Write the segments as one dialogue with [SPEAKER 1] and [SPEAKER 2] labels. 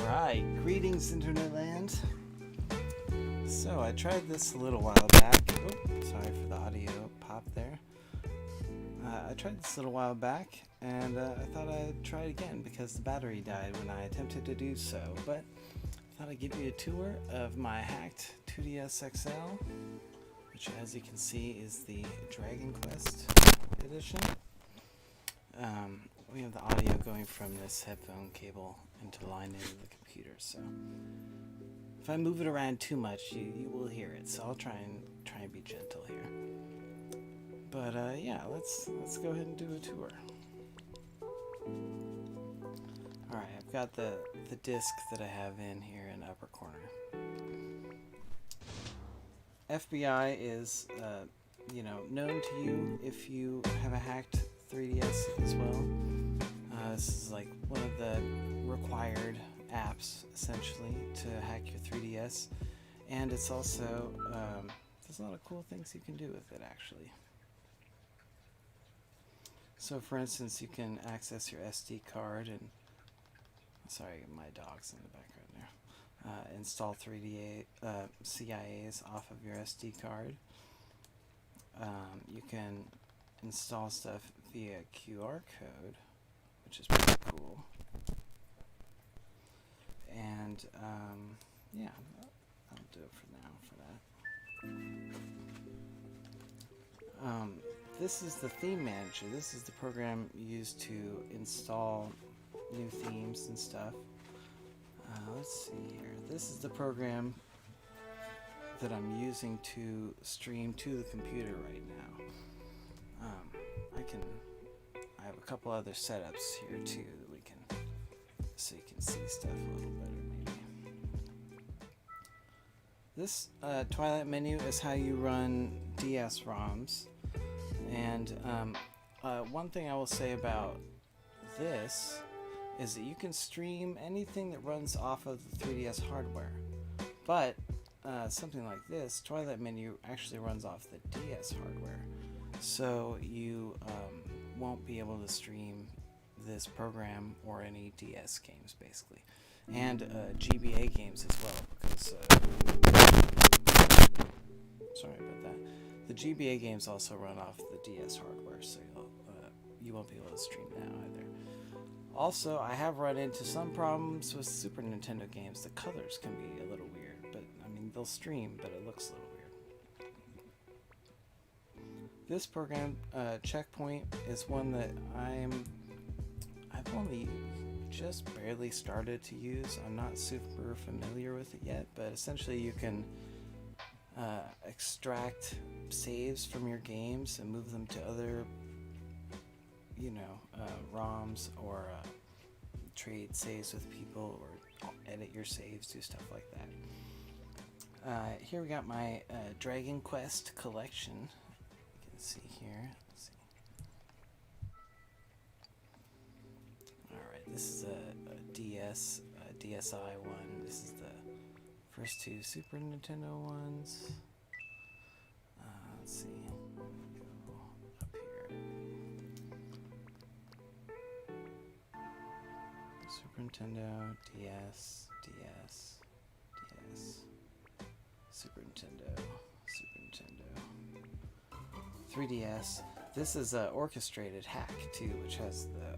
[SPEAKER 1] Alright, greetings Internet Land. So I tried this a little while back. Oh, sorry for the audio pop there. I tried this a little while back and I thought I'd try it again because the battery died when I attempted to do so. But I thought I'd give you a tour of my hacked 2DS XL, which as you can see is the Dragon Quest edition. We have the audio going from this headphone cable into line into the computer, so if I move it around too much, you will hear it. So I'll try and be gentle here. But yeah, let's go ahead and do a tour. All right, I've got the disc that I have in here in the upper corner. FBI is known to you if you have a hacked 3DS as well. This is like one of the required apps essentially to hack your 3DS, and it's also there's a lot of cool things you can do with it actually. So for instance, you can access your SD card and sorry, my dog's in the background there. Install 3D CIAs off of your SD card. You can install stuff via QR code, which is pretty cool. And yeah, I'll do it for now for that. This is the theme manager. This is the program used to install new themes and stuff. Let's see here. This is the program that I'm using to stream to the computer right now. I have a couple other setups here too that we can, so you can see stuff a little better maybe. This Twilight menu is how you run DS ROMs, and one thing I will say about this is that you can stream anything that runs off of the 3DS hardware, but something like this, Twilight menu actually runs off the DS hardware, so you won't be able to stream this program or any DS games basically, and GBA games as well, because sorry about that. The GBA games also run off the DS hardware, so you won't be able to stream that either. Also, I have run into some problems with Super Nintendo games. The colors can be a little weird, but I mean they'll stream, but it looks a little weird. This program, Checkpoint, is one that I've only just barely started to use. I'm not super familiar with it yet, but essentially you can extract saves from your games and move them to other, ROMs, or trade saves with people, or edit your saves, do stuff like that. Here we got my Dragon Quest collection. See here. Let's see. Alright, this is a DSi one. This is the first two Super Nintendo ones. Let's see. Go up here. Super Nintendo, DS, Super Nintendo, 3DS. This is an orchestrated hack too, which has the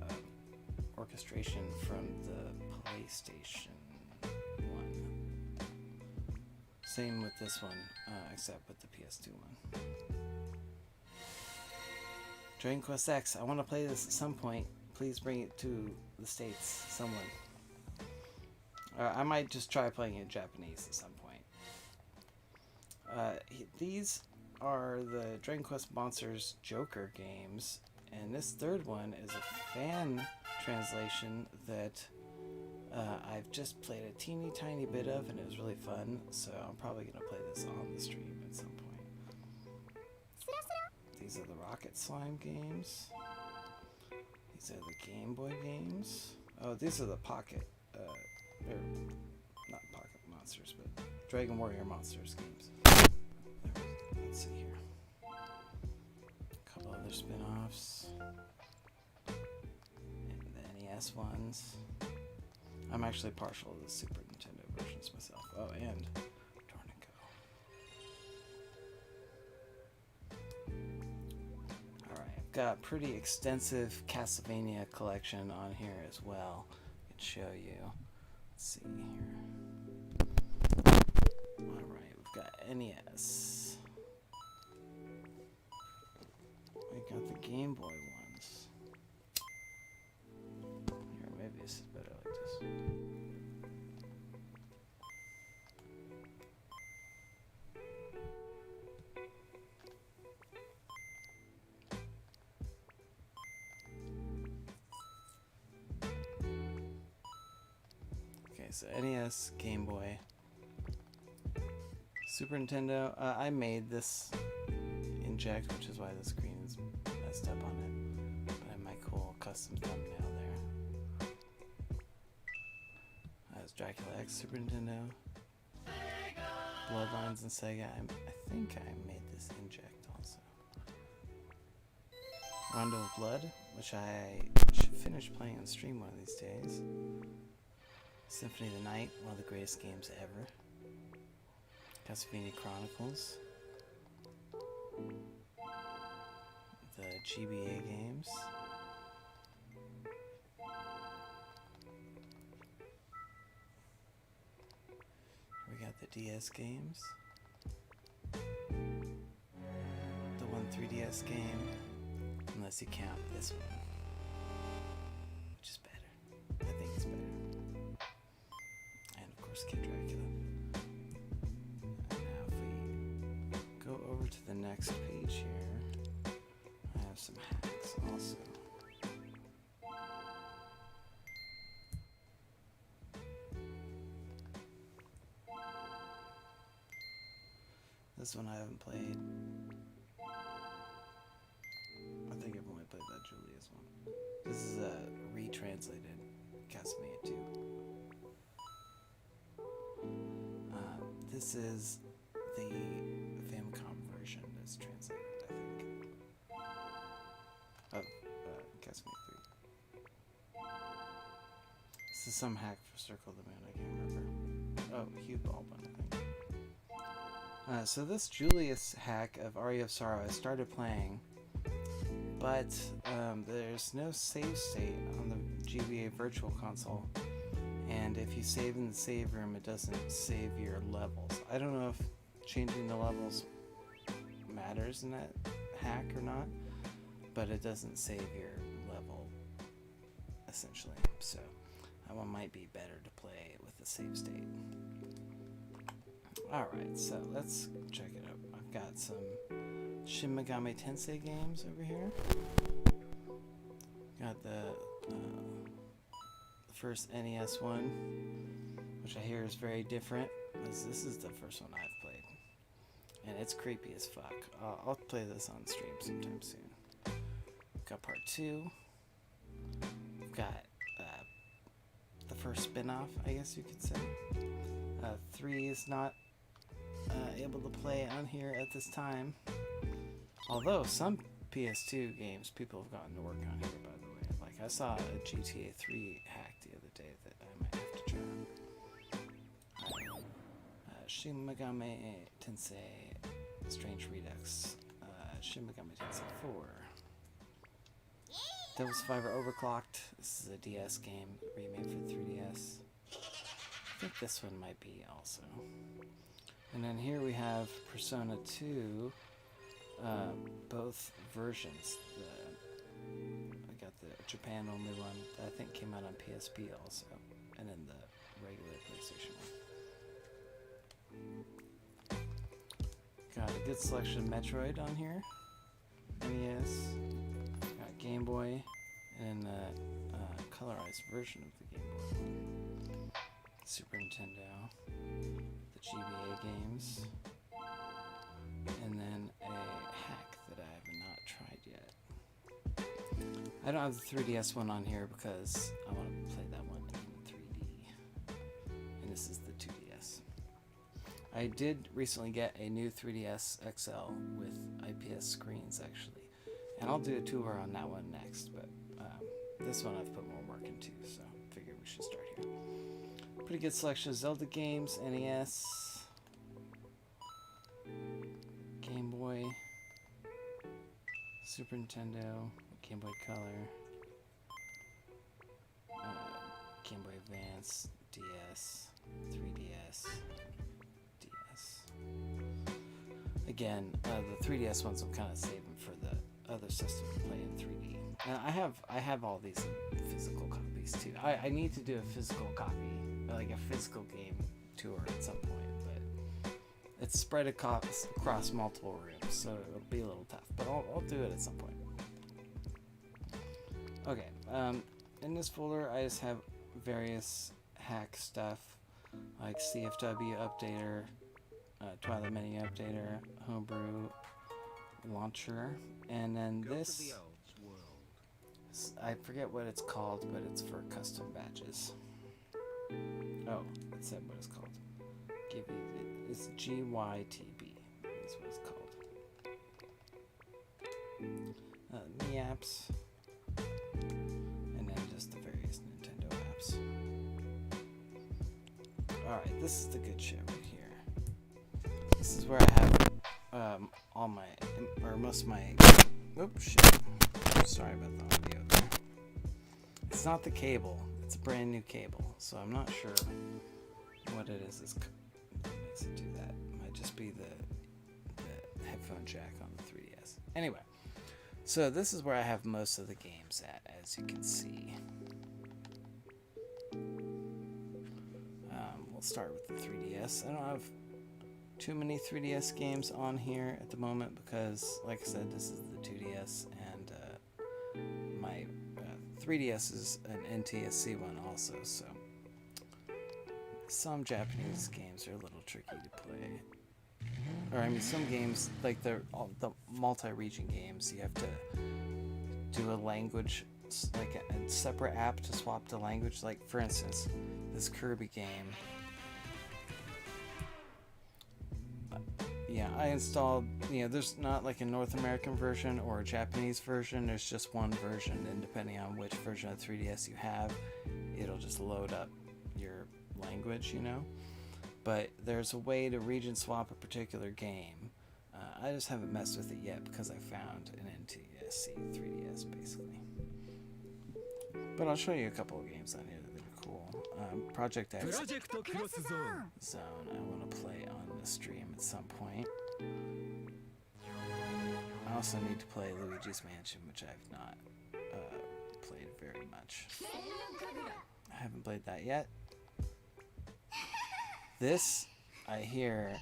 [SPEAKER 1] orchestration from the PlayStation 1. Same with this one, except with the PS2 one. Dragon Quest X. I want to play this at some point. Please bring it to the States, someone. I might just try playing it in Japanese at some point. These are the Dragon Quest Monsters Joker games, and this third one is a fan translation that I've just played a teeny tiny bit of, and it was really fun, so I'm probably going to play this on the stream at some point. These are the Rocket Slime games. These are the Game Boy games. Oh, these are the Pocket, or not Pocket Monsters, but Dragon Warrior Monsters games. Let's see here. A couple other spin-offs. And the NES ones. I'm actually partial to the Super Nintendo versions myself. Oh, and Tornico. Alright, I've got a pretty extensive Castlevania collection on here as well. I can show you. Let's see here. Alright, we've got NES. We got the Game Boy ones. Here, maybe this is better like this. Okay, so NES, Game Boy, Super Nintendo. I made this inject, which is why the screen is messed up on it. But I have my cool custom thumbnail there. That's Dracula X, Super Nintendo, Bloodlines, and Sega. I think I made this inject also. Rondo of Blood, which I should finish playing on stream one of these days. Symphony of the Night, one of the greatest games ever. Castlevania Chronicles. The GBA games. We got the DS games. The one 3DS game. Unless you count this one. Which is better. I think it's better. And of course Kid Dracula. And now if we go over to the next page here, I have some hacks also. This one I haven't played. I think I've only played that Julia's one. This is a retranslated Castlevania 2. This is the Famicom version that's translated, I think, of Castlevania 3. This is some hack for Circle of the Moon, I can't remember. Oh, Hugh Baldwin, I think. So this Julius hack of Aria of Sorrow I started playing, but there's no save state on the GBA Virtual Console, and if you save in the save room, it doesn't save your levels. I don't know if changing the levels matters in that hack or not, but it doesn't save your level, essentially. So that one might be better to play with the save state. Alright, so let's check it out. I've got some Shin Megami Tensei games over here. Got the first NES one, which I hear is very different, because this is the first one I've played. And it's creepy as fuck. I'll play this on stream sometime soon. We've got part 2. We've got the first spin-off, I guess you could say. 3 is not able to play on here at this time. Although some PS2 games people have gotten to work on here, by the way. Like I saw a GTA 3 hack the other day that I might have to try. Shin Megami Tensei Strange Redux. Shin Megami Tensei 4. Devil Survivor Overclocked. This is a DS game remade for 3DS. I think this one might be also. And then here we have Persona 2, both versions. I got the Japan only one that I think came out on PSP also, and then the regular PlayStation one. Got a good selection of Metroid on here. NES, got Game Boy, and a colorized version of the Game Boy. Super Nintendo, the GBA games, and then a hack that I have not tried yet. I don't have the 3DS one on here because I want to play that one in 3D, and this is the 2DS. I did recently get a new 3DS XL with IPS screens actually, and I'll do a tour on that one next, but this one I've put more work into, so I figured we we should start here. Pretty good selection of Zelda games, NES, Game Boy, Super Nintendo, Game Boy Color, Game Boy Advance, DS, 3DS, DS. Again, the 3DS ones I'm kind of saving for the other system to play in 3D. And I have all these in physical copies too. I need to do a physical copy, like a physical game tour at some point, but it's spread across multiple rooms, so it'll be a little tough. But I'll do it at some point. Okay, in this folder I just have various hack stuff like CFW updater, Twilight Menu updater, homebrew launcher, and then this, I forget what it's called, but it's for custom badges. Oh, it said what it's called. It's GYTB is what it's called. Me apps, and then just the various Nintendo apps. Alright, this is the good shit right here. This is where I have all my, or most of my, oops, shit. Sorry about the audio there. It's not the cable, it's a brand new cable, so I'm not sure what it is that makes it do that. It might just be the headphone jack on the 3DS. Anyway, so this is where I have most of the games at, as you can see. We'll start with the 3DS. I don't have too many 3DS games on here at the moment because, like I said, this is the 2DS, and my 3DS is an NTSC one also, so some Japanese games are a little tricky to play. Or I mean, some games, like the multi-region games, you have to do a language, like a separate app to swap the language. Like, for instance, this Kirby game. Yeah, I installed, there's not like a North American version or a Japanese version. There's just one version, and depending on which version of 3DS you have, it'll just load up your language, But there's a way to region swap a particular game. I just haven't messed with it yet because I found an NTSC 3DS, basically. But I'll show you a couple of games on here that are cool. Project X Zone, I want to play on the stream at some point. I also need to play Luigi's Mansion, which I have not played very much. I haven't played that yet. This, I hear,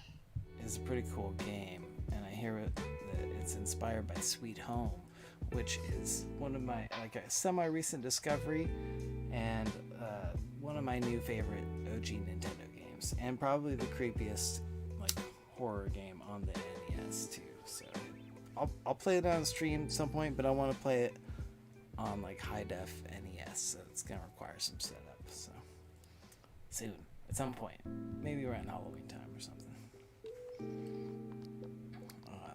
[SPEAKER 1] is a pretty cool game, and I hear that it's inspired by Sweet Home, which is one of my, like, a semi-recent discovery, and one of my new favorite OG Nintendo games, and probably the creepiest, like, horror game on the NES too. So I'll play it on the stream at some point, but I want to play it on like high def NES, so it's gonna require some setup. So soon, at some point, maybe around Halloween time or something.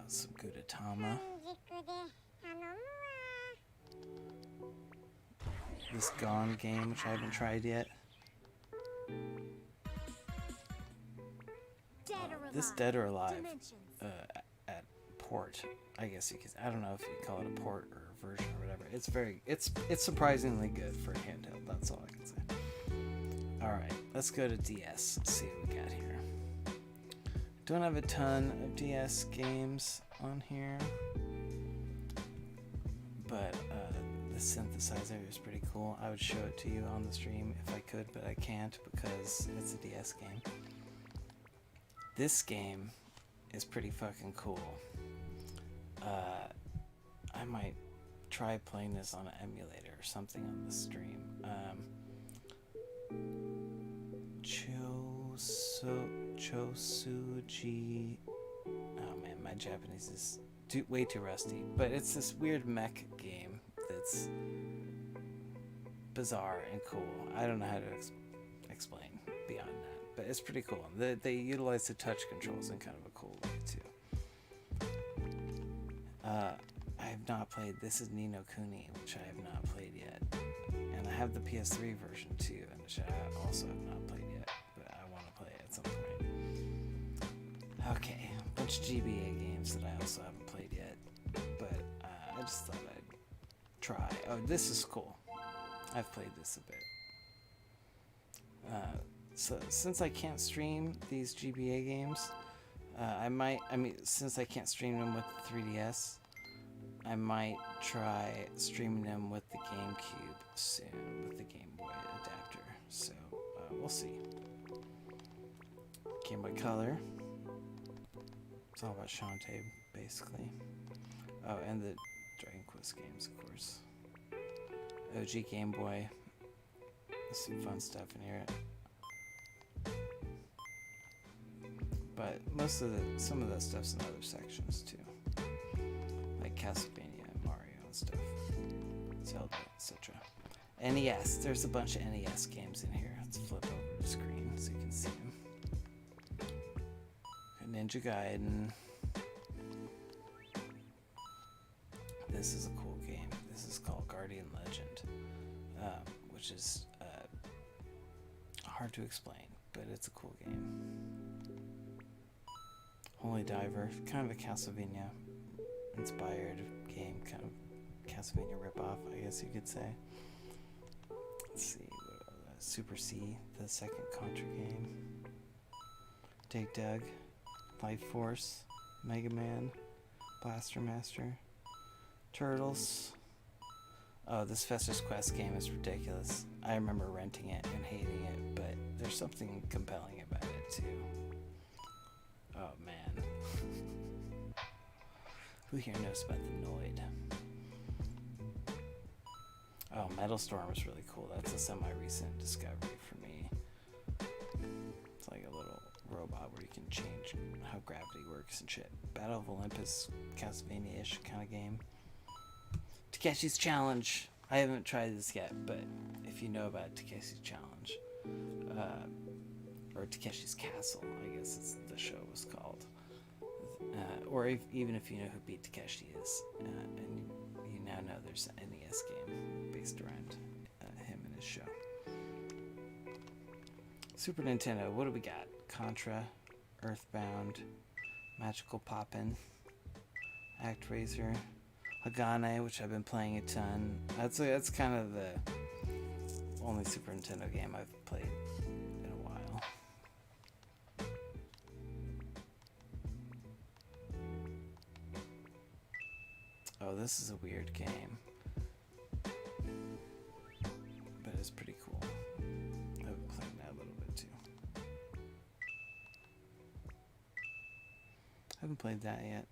[SPEAKER 1] Some Gudetama. This Gone game, which I haven't tried yet. This Dead or Alive at port, I guess you could. I don't know if you call it a port or a version or whatever. It's surprisingly good for handheld. That's all I can say. All right, let's go to DS. Let's see what we got here. Don't have a ton of DS games on here, but the synthesizer is pretty cool. I would show it to you on the stream if I could, but I can't because it's a DS game. This game is pretty fucking cool. I might try playing this on an emulator or something on the stream. Chosuji. Oh man, my Japanese is way too rusty. But it's this weird mech game that's bizarre and cool. I don't know how to explain beyond that, but it's pretty cool. They utilize the touch controls in kind of a cool way too. I have not played. This is Ni no Kuni, which I have not played yet, and I have the PS3 version too, which I also have not played yet, but I want to play it at some point. Okay, a bunch of GBA games that I also haven't played yet, but I just thought I'd try. Oh, this is cool. I've played this a bit. So since I can't stream these GBA games, since I can't stream them with the 3DS, I might try streaming them with the GameCube soon, with the Game Boy adapter. So, we'll see. Game Boy Color. It's all about Shantae, basically. Oh, and the Dragon Quest games, of course. OG Game Boy. There's some fun stuff in here. But some of that stuff's in other sections too, like Castlevania and Mario and stuff, Zelda, etc. NES. There's a bunch of NES games in here. Let's flip over the screen so you can see them. Ninja Gaiden. This is a cool game. This is called Guardian Legend, which is hard to explain, but it's a cool game. Holy Diver, kind of a Castlevania inspired game, kind of Castlevania ripoff, I guess you could say. Let's see, Super C, the second Contra game. Dig Dug, Life Force, Mega Man, Blaster Master, Turtles. Oh, this Fester's Quest game is ridiculous. I remember renting it and hating it, but there's something compelling about it too. Oh man. Who here knows about the Noid? Oh, Metal Storm is really cool. That's a semi-recent discovery for me. It's like a little robot where you can change how gravity works and shit. Battle of Olympus, Castlevania-ish kind of game. Takeshi's Challenge. I haven't tried this yet, but if you know about Takeshi's Challenge, or Takeshi's Castle, I guess the show was called. Or even if you know who Beat Takeshi is, and you now know there's an NES game based around him and his show. Super Nintendo, what do we got? Contra, Earthbound, Magical Poppin', ActRaiser, Hagane, which I've been playing a ton. That's kind of the only Super Nintendo game I've played in a while. Oh, this is a weird game, but it's pretty cool. I've been playing that a little bit too. I haven't played that yet.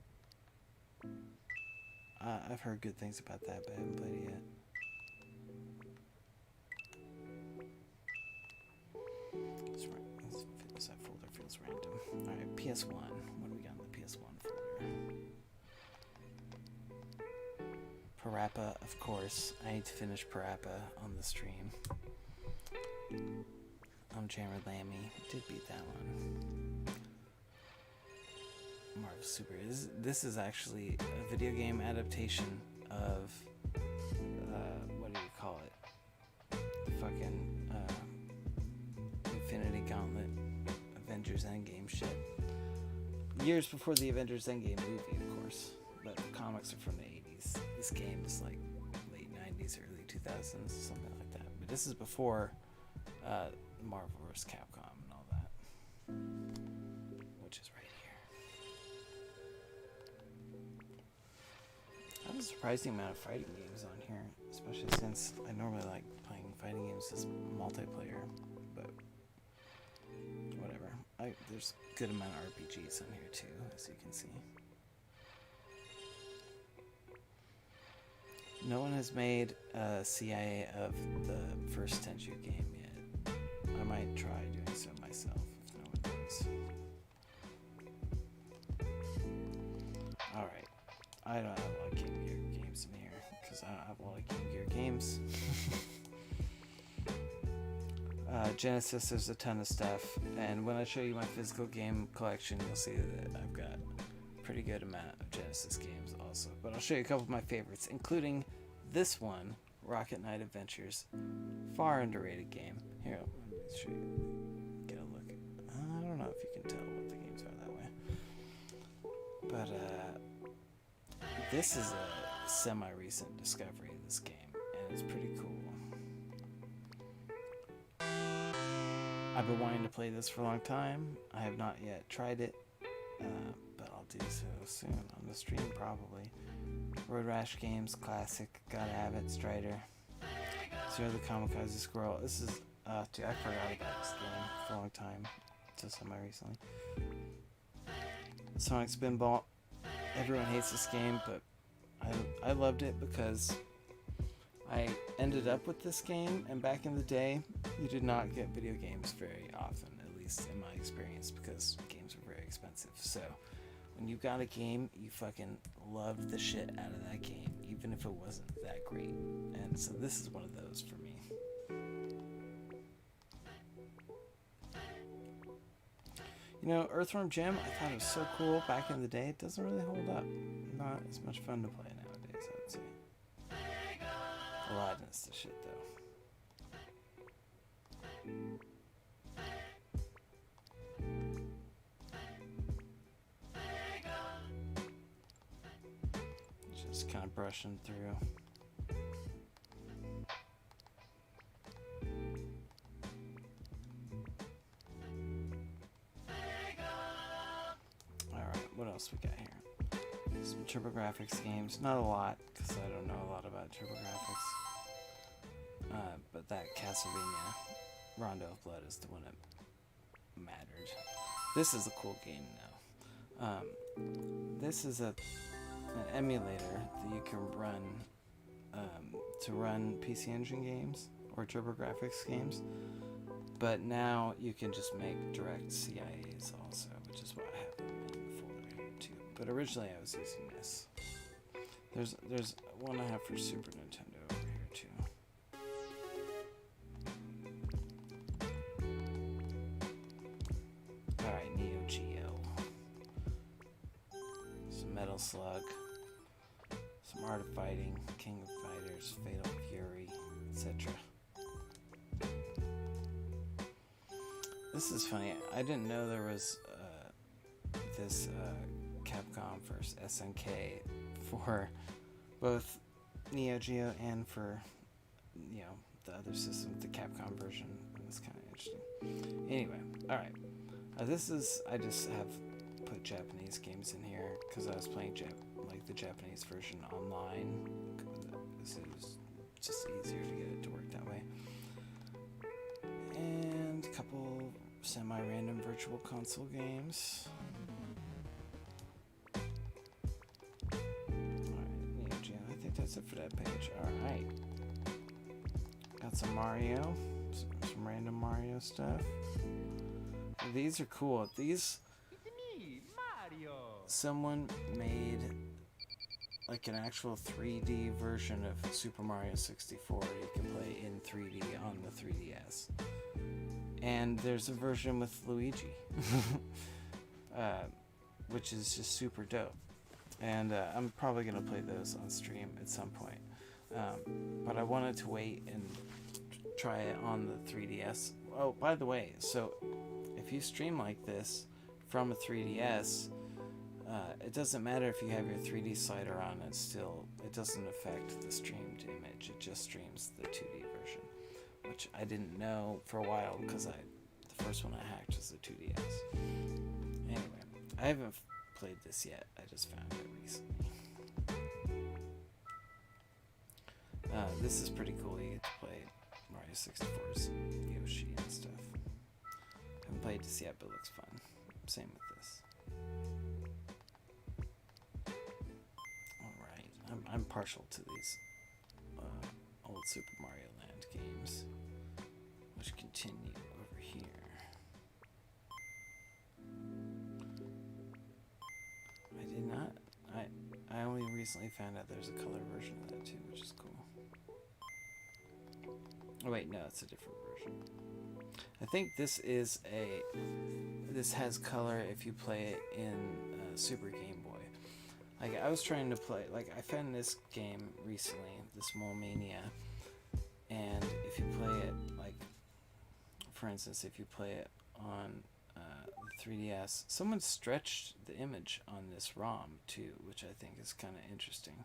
[SPEAKER 1] I've heard good things about that, but I haven't played it yet. That folder feels random. Alright, PS1. What do we got in the PS1 folder? Parappa, of course. I need to finish Parappa on the stream. Jammer Lammy. Did beat that one. Marvel Super. This is actually a video game adaptation of what do you call it? The fucking Infinity Gauntlet Avengers Endgame shit. Years before the Avengers Endgame movie, of course, but the comics are from the 80s. This game is like late 90s, early 2000s, something like that. But this is before Marvel vs. Capcom and all that, which is right here. There's a surprising amount of fighting games on here, especially since I normally like playing fighting games as multiplayer, but whatever. There's a good amount of RPGs on here too, as you can see. No one has made a CIA of the first Tenchu game yet. I might try doing so myself if no one does. Alright. I don't have a lot of Game Gear games in here because I don't have a lot of Game Gear games. Genesis, there's a ton of stuff, and when I show you my physical game collection, you'll see that I've got a pretty good amount of Genesis games also. But I'll show you a couple of my favorites, including this one, Rocket Knight Adventures far underrated game. Here, let me show you. Get a look. I don't know if you can tell what the games are that way. But this is a semi-recent discovery of this game, and it's pretty cool. I've been wanting to play this for a long time. I have not yet tried it, but I'll do so soon on the stream probably. Road Rash Games, classic, gotta have it. Strider, Zero the Kamikaze Squirrel. This is, dude, I forgot about this game for a long time, until semi-recently. Sonic Spinball. Everyone hates this game, but I loved it because I ended up with this game, and back in the day, you did not get video games very often, at least in my experience, because games were very expensive. So when you got a game, you fucking loved the shit out of that game, even if it wasn't that great. And so this is one of those for me. You know, Earthworm Jim, I thought it was so cool back in the day. It doesn't really hold up. Not as much fun to play nowadays, I would say. Aladdin's the shit, though. Just kind of brushing through. Alright, what else we got here? Some TurboGrafx games. Not a lot, because I don't know a lot about TurboGrafx. But that Castlevania Rondo of Blood is the one that mattered. This is a cool game, though. This is an emulator that you can run to run PC Engine games or TurboGrafx games. But now you can just make direct CIAs also, which is what I have in the folder here too. But originally I was using this. There's one I have for Super Nintendo over here too. Alright, Neo Geo. Some Metal Slug. Some Art of Fighting, King of Fighters, Fatal Fury, etc. This is funny. I didn't know there was this Capcom vs. SNK for both Neo Geo and for, you know, the other system, the Capcom version. It was kind of interesting. Anyway, alright. This is, I just have put Japanese games in here because I was playing the Japanese version online. This is just easier to get it to work that way. And a couple semi-random virtual console games. Alright, Neo Geo. I think that's it for that page. Alright. Got some Mario. Some random Mario stuff. These are cool. These... Someone made like an actual 3D version of Super Mario 64 you can play in 3D on the 3DS. And there's a version with Luigi, which is just super dope. And I'm probably going to play those on stream at some point. But I wanted to wait and try it on the 3DS. Oh, by the way, so if you stream like this from a 3DS, it doesn't matter if you have your 3D slider on, it doesn't affect the streamed image. It just streams the 2D version, which I didn't know for a while because the first one I hacked was the 2DS. Anyway, I haven't played this yet. I just found it recently. This is pretty cool. You get to play Mario 64's Yoshi and stuff. Haven't played this yet, but it looks fun. Same with this. I'm partial to these old Super Mario Land games, which continue over here. I did not. I only recently found out there's a color version of that too, which is cool. Oh wait, no, it's a different version. I think this has color if you play it in Super Game Boy. Like, I was trying to play, like, I found this game recently, this Mole Mania, And if you play it, like, for instance, if you play it on the 3DS, someone stretched the image on this ROM too, which I think is kind of interesting.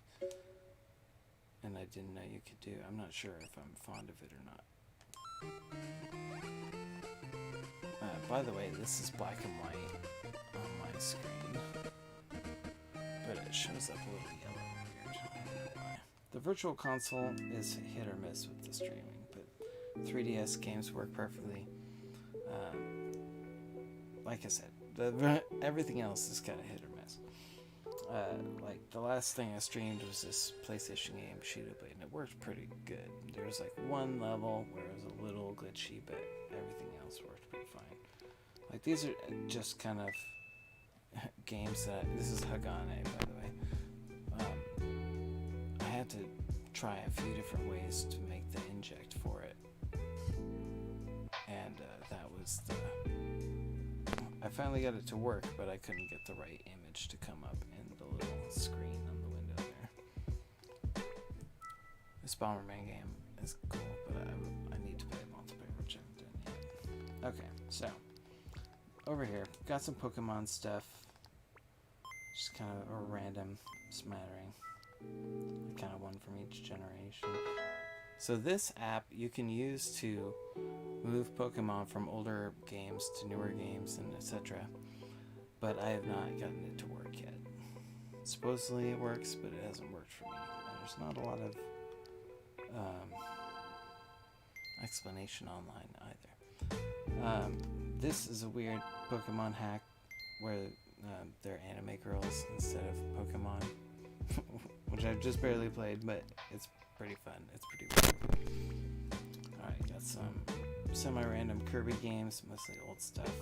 [SPEAKER 1] And I didn't know you could do. I'm not sure if I'm fond of it or not. By the way, this is black and white on my screen, but it shows up a little yellow weird. I don't know why. The Virtual Console is hit or miss with the streaming, but 3DS games work perfectly. Like I said, everything else is kind of hit or miss. Like the last thing I streamed was this PlayStation game, Cheetah Blade, and it worked pretty good. There was like one level where it was a little glitchy, but everything else worked pretty fine. Like these are just kind of games that this is Hagane, by the way. I had to try a few different ways to make the inject for it, and that was the. I finally got it to work, but I couldn't get the right image to come up in the little screen on the window there. This Bomberman game is cool, but I need to play multiplayer, which I haven't done yet. Okay, so over here, got some Pokemon stuff. Just kind of a random smattering. Kind of one from each generation. So this app you can use to move Pokemon from older games to newer games and etc. But I have not gotten it to work yet. Supposedly it works, but it hasn't worked for me. There's not a lot of explanation online either. This is a weird Pokemon hack where they're anime girls instead of Pokemon, which I've just barely played, but it's pretty fun. It's pretty weird. Alright, got some semi-random Kirby games, mostly old stuff.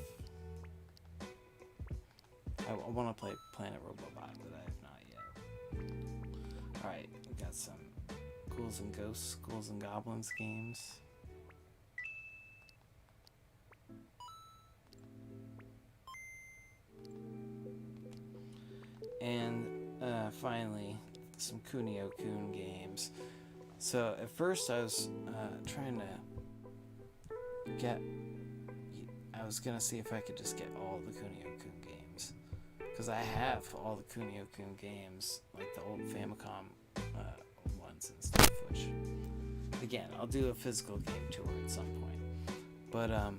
[SPEAKER 1] I want to play Planet Robobot, but I have not yet. Alright, got some Ghouls and Ghosts, Ghouls and Goblins games. And finally, some Kunio-kun games. So at first I was trying to get... I was going to see if I could just get all the Kunio-kun games. Because I have all the Kunio-kun games, like the old Famicom ones and stuff, which, again, I'll do a physical game tour at some point. But I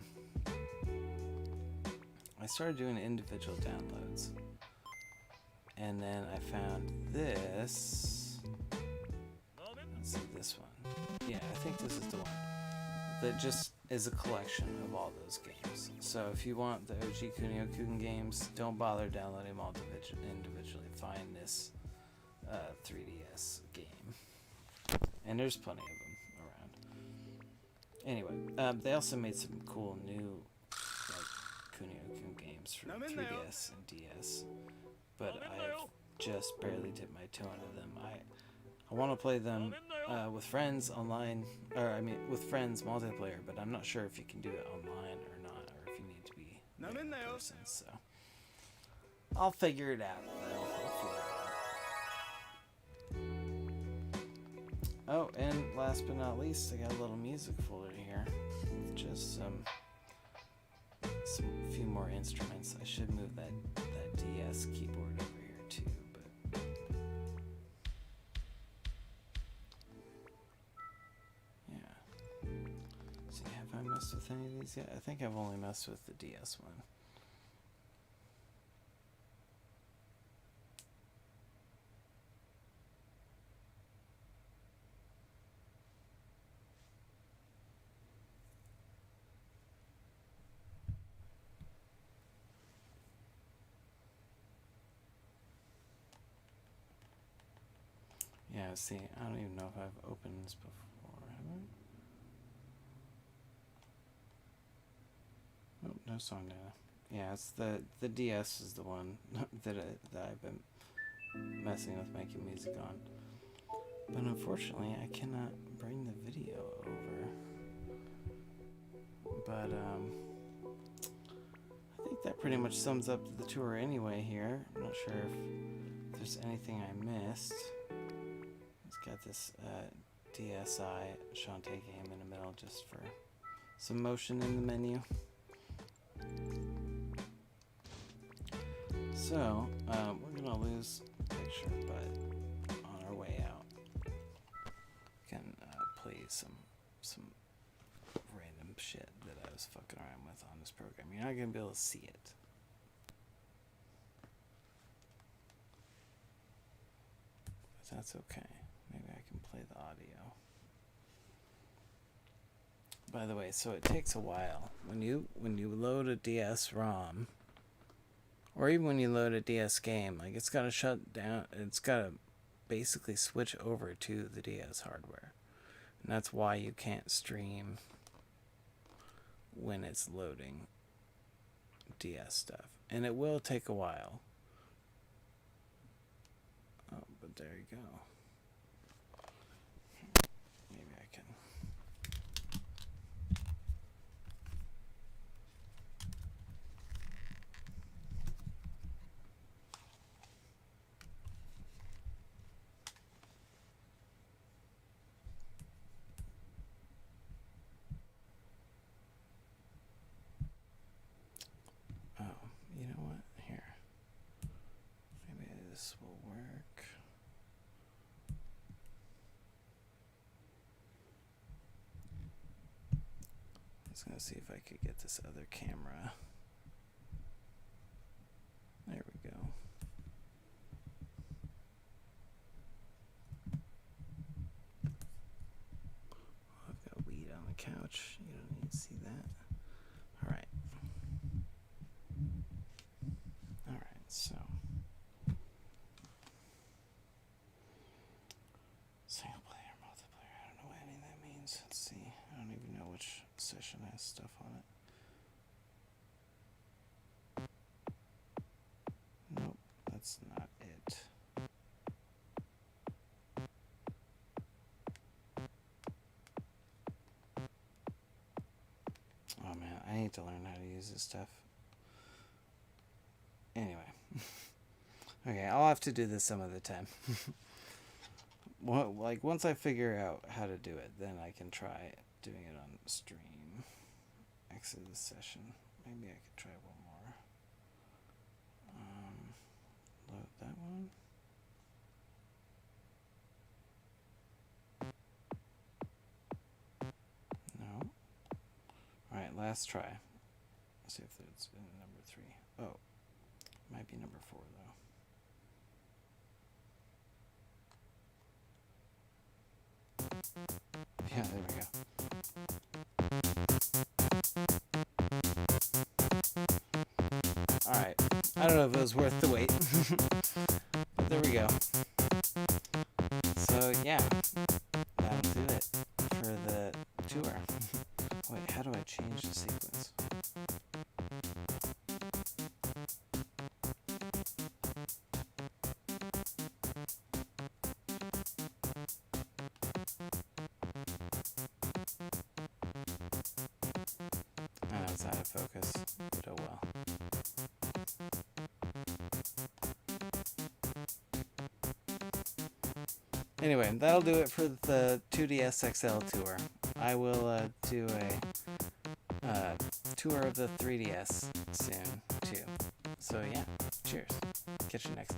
[SPEAKER 1] started doing individual downloads. And then I found this. Let's see, this one. Yeah, I think this is the one. That just is a collection of all those games. So if you want the OG Kunio-kun games, don't bother downloading them all individually. Find this 3DS game. And there's plenty of them around. Anyway, they also made some cool new like Kunio-kun games for 3DS and DS. But I've just barely dipped my toe into them. I want to play them with friends online, with friends multiplayer, but I'm not sure if you can do it online or not, or if you need to be in person, so I'll figure it out, Oh, and last but not least, I got a little music folder here with just some few more instruments. I should move that DS keyboard over here too, but yeah. See, have I messed with any of these yet? I think I've only messed with the DS one. Yeah, see, I don't even know if I've opened this before, have I? Oh, no song data. Yeah, it's the DS is the one that I've been messing with making music on. But unfortunately, I cannot bring the video over. But I think that pretty much sums up the tour anyway here. I'm not sure if there's anything I missed. Got this DSi Shantae game in the middle just for some motion in the menu. So, we're gonna lose the picture, but on our way out, we can play some random shit that I was fucking around with on this program. You're not gonna be able to see it. But that's okay. Maybe I can play the audio. By the way, so it takes a while. When you load a DS ROM, or even when you load a DS game, like it's gotta shut down, it's gotta basically switch over to the DS hardware. And that's why you can't stream when it's loading DS stuff. And it will take a while. Oh, but there you go. Maybe I can. Oh, you know what? Here. Maybe this will work. I was going to see if I could get this other camera. There we go. I've got weed on the couch. You don't need to see that. All right. All right, so. Single player, multiplayer. I don't know what any of that means. Let's see. I don't even know which session has stuff on it. Nope, that's not it. Oh man, I need to learn how to use this stuff. Anyway. Okay, I'll have to do this some other time. Well, like once I figure out how to do it, then I can try doing it on stream. Exit this session. Maybe I could try one more. Load that one. No. Alright, last try. Let's see if it's in number 3. Oh, might be number 4 though. Yeah, there we go. Alright, I don't know if it was worth the wait. But there we go. So, yeah, that'll do it for the tour. Wait, how do I change the sequence? I know it's out of focus, but oh well. Anyway, that'll do it for the 2DS XL tour. I will do a tour of the 3DS soon, too. So yeah, cheers. Catch you next time.